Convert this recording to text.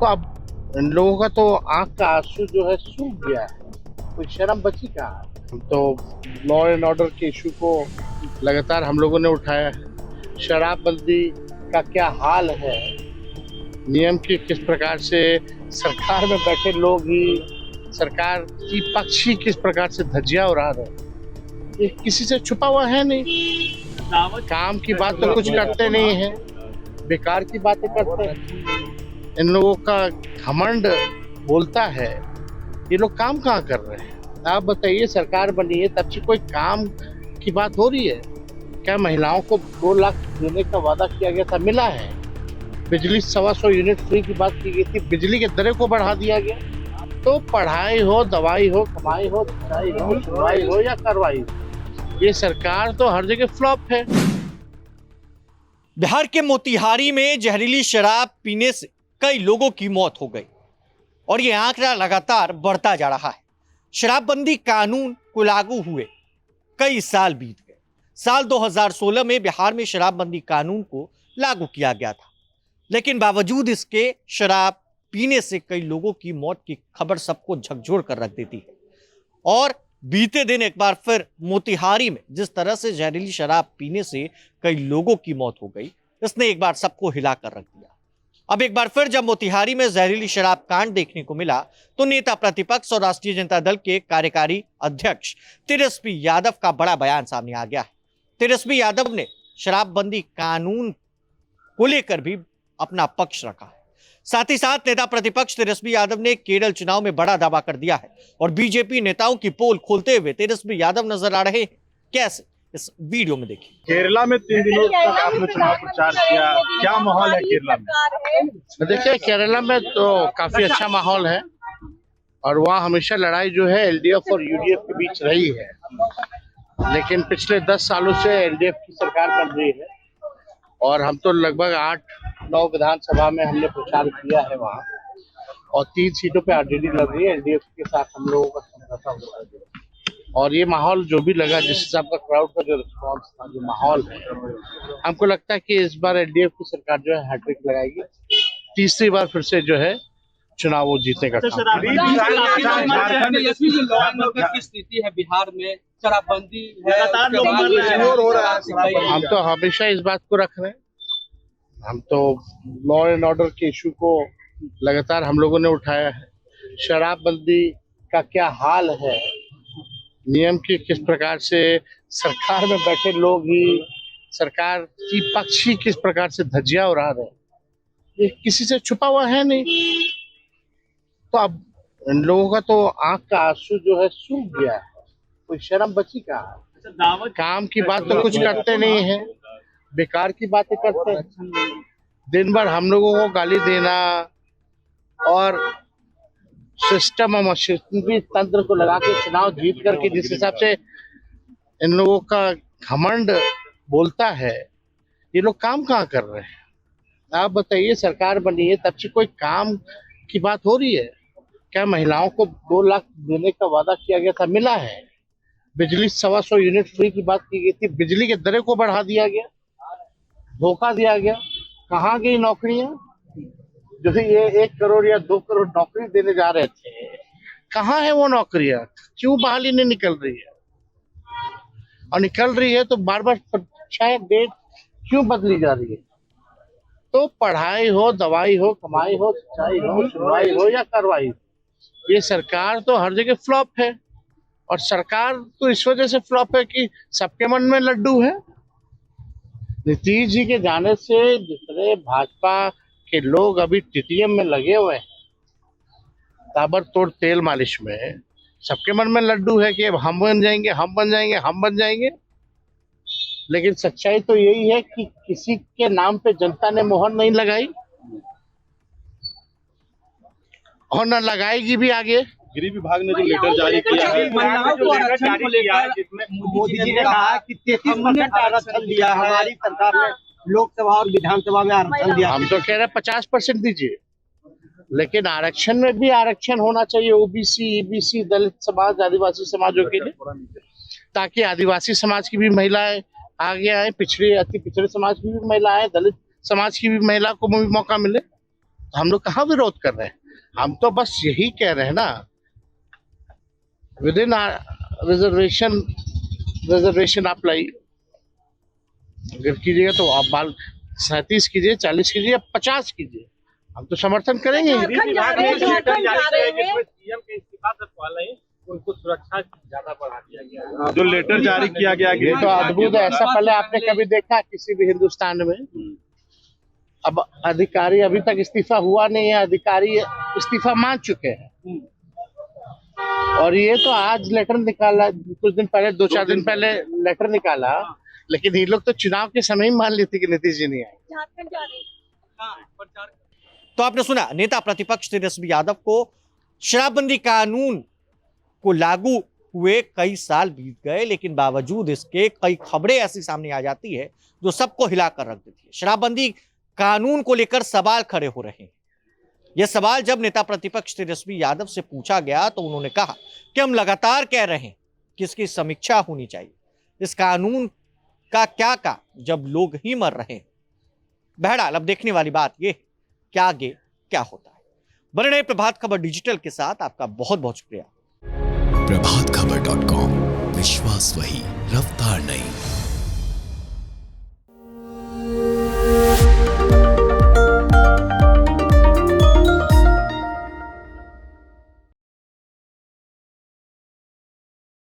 तो अब इन लोगों का तो आंख का आंसू जो है सूख गया है, कोई शर्म बची कहाँ है। हम तो लॉ एंड ऑर्डर के इशू को लगातार हम लोगों ने उठाया है। शराबबंदी का क्या हाल है, नियम की किस प्रकार से सरकार में बैठे लोग ही सरकार की पक्ष ही किस प्रकार से धज्जियां उड़ा रहे हैं, ये किसी से छुपा हुआ है नहीं। काम की बात तो कुछ करते नहीं है, बेकार की बातें करते हैं। इन लोगों का घमंड बोलता है, ये लोग काम कहाँ कर रहे हैं। आप बताइए, सरकार बनी है तब से कोई काम की बात हो रही है क्या? महिलाओं को 2 लाख देने का वादा किया गया था, मिला है? बिजली 125 यूनिट फ्री की बात की गई थी, बिजली के दरें को बढ़ा दिया गया। तो पढ़ाई हो, दवाई हो, कमाई हो, सिंचाई हो, सुनवाई हो या कार्रवाई हो, ये सरकार तो हर जगह फ्लॉप है। बिहार के मोतिहारी में जहरीली शराब पीने से कई लोगों की मौत हो गई और ये आंकड़ा लगातार बढ़ता जा रहा है। शराबबंदी कानून को लागू हुए कई साल बीत गए। साल 2016 में बिहार में शराबबंदी कानून को लागू किया गया था, लेकिन बावजूद इसके शराब पीने से कई लोगों की मौत की खबर सबको झकझोर कर रख देती है। और बीते दिन एक बार फिर मोतिहारी में जिस तरह से जहरीली शराब पीने से कई लोगों की मौत हो गई, इसने एक बार सबको हिला कर रख दिया। अब एक बार फिर जब मोतिहारी में जहरीली शराब कांड देखने को मिला तो नेता प्रतिपक्ष और राष्ट्रीय जनता दल के कार्यकारी अध्यक्ष तेजस्वी यादव का बड़ा बयान सामने आ गया है। तेजस्वी यादव ने शराबबंदी कानून को लेकर भी अपना पक्ष रखा है। साथ ही साथ नेता प्रतिपक्ष तेजस्वी यादव ने केरल चुनाव में बड़ा दावा कर दिया है और बीजेपी नेताओं की पोल खोलते हुए तेजस्वी यादव नजर आ रहे हैं। कैसे, इस वीडियो में देखिए। केरला में 3 दिनों तक आपने चुनाव प्रचार किया, क्या माहौल है केरला में? देखिए, केरला में तो काफी अच्छा माहौल है और वहाँ हमेशा लड़ाई जो है एलडीएफ और यूडीएफ के बीच रही है, लेकिन पिछले 10 सालों से एलडीएफ की सरकार बन रही है और हम तो लगभग 8-9 विधानसभा में हमने प्रचार किया है वहाँ, और 3 सीटों पे आरजेडी लग रही है। एलडीएफ के साथ हम लोगों का समझौता हुआ है और ये माहौल जो भी लगा, जिस हिसाब का क्राउड का जो रिस्पॉन्स था, जो माहौल है, हमको लगता है कि इस बार एलडीएफ की सरकार जो है हैट्रिक लगाएगी। तीसरी बार फिर से जो है चुनाव वो जीतने का काम। की स्थिति है बिहार में, शराबबंदी हम तो हमेशा इस बात को रख रहे हैं। हम तो लॉ एंड ऑर्डर के इशू को लगातार हम लोगों ने उठाया है। शराबबंदी का क्या हाल है, नियम की किस प्रकार से सरकार में बैठे लोग ही सरकार की पक्ष ही किस प्रकार से धज्जियां उड़ा रहे हैं, ये किसी से छुपा हुआ है नहीं। तो अब इन लोगों का तो आंख का आंसू जो है सूख गया है, कोई शर्म बची कहाँ है। काम की बात तो कुछ करते नहीं है, बेकार की बातें करते हैं। दिन भर हम लोगों को गाली देना और सिस्टम और मशीनरी तंत्र को लगा के चुनाव जीत करके जिस हिसाब से इन लोगों का घमंड बोलता है, ये लोग काम कहाँ कर रहे हैं। आप बताइए, सरकार बनी है तब से कोई काम की बात हो रही है क्या? महिलाओं को 2 लाख देने का वादा किया गया था, मिला है? बिजली 125 यूनिट फ्री की बात की गई थी, बिजली के दरें को बढ़ा दिया गया, धोखा दिया गया। कहाँ गई नौकरियां? जो ये 1 करोड़ या 2 करोड़ नौकरी देने जा रहे थे, कहाँ है वो नौकरियां? क्यों बहाली नहीं निकल रही है? और निकल रही है तो बार बार परीक्षाएं, डेट क्यों बदली जा रही है? तो पढ़ाई हो, दवाई हो, कमाई हो, सिंचाई हो, सुनवाई हो या कार्रवाई हो, ये सरकार तो हर जगह फ्लॉप है। और सरकार तो इस वजह से फ्लॉप है कि सबके मन में लड्डू है। नीतीश जी के जाने से जितने भाजपा के लोग अभी टीटीएम में लगे हुए हैं, ताबड़तोड़ तेल मालिश में, सबके मन में लड्डू है कि अब हम बन जाएंगे, हम बन जाएंगे, हम बन जाएंगे। लेकिन सच्चाई तो यही है कि किसी के नाम पे जनता ने मोहर नहीं लगाई और न लगाएगी भी आगे। गृह विभाग ने जो लेटर जारी किया है, जिसमें मोदी जी ने कहा कि 33% आरक्षण दिया है हमारी सरकार ने, लोकसभा और विधानसभा में आरक्षण दिया। हम तो कह रहे हैं 50% दीजिए, लेकिन आरक्षण में भी आरक्षण होना चाहिए ओबीसी, ईबीसी, दलित समाज, आदिवासी समाजों के लिए, ताकि आदिवासी समाज की भी महिलाएं आगे आए, पिछड़े अति पिछड़े समाज की भी महिलाएं, दलित समाज की भी महिला को भी मौका मिले। तो हम लोग कहाँ विरोध कर रहे हैं? हम तो बस यही कह रहे हैं ना, विद इन रिजर्वेशन अप्लाई अगर कीजिएगा तो आप 37 कीजिए, 40 कीजिए, 50 कीजिए, हम तो समर्थन करेंगे। विभाग ने लेटर जारी किया है जिसमें सीएम के इस्तीफा तक वाले उनको सुरक्षा ज्यादा बढ़ा दिया गया है। जो लेटर जारी किया गया ये तो अद्भुत है, ऐसा पहले आपने कभी देखा किसी भी हिंदुस्तान में? अब अधिकारी अभी तक इस्तीफा हुआ नहीं है, अधिकारी इस्तीफा मान चुके हैं और ये तो आज लेटर निकाला, कुछ दिन पहले 2-4 दिन पहले लेटर निकाला, लेकिन ये लोग तो चुनाव के समय ही मान लेते कि नीतीश जी नहीं आए। झारखंड जा रहे हैं। तो आपने सुना नेता प्रतिपक्ष तेजस्वी यादव को शराबबंदी कानून को लागू हुए कई साल बीत गए, लेकिन बावजूद इसके कई खबरें ऐसी सामने आ जाती है जो सबको हिलाकर रख देती है। शराबबंदी कानून को लेकर सवाल खड़े हो रहे हैं। यह सवाल जब नेता प्रतिपक्ष तेजस्वी यादव से पूछा गया तो उन्होंने कहा कि हम लगातार कह रहे हैं कि इसकी समीक्षा होनी चाहिए। इस कानून का क्या जब लोग ही मर रहे हैं। बहरहाल अब देखने वाली बात यह कि आगे क्या होता है। बने रहे प्रभात खबर डिजिटल के साथ। आपका बहुत बहुत शुक्रिया। प्रभातखबर.com, विश्वास वही, रफ्तार नहीं।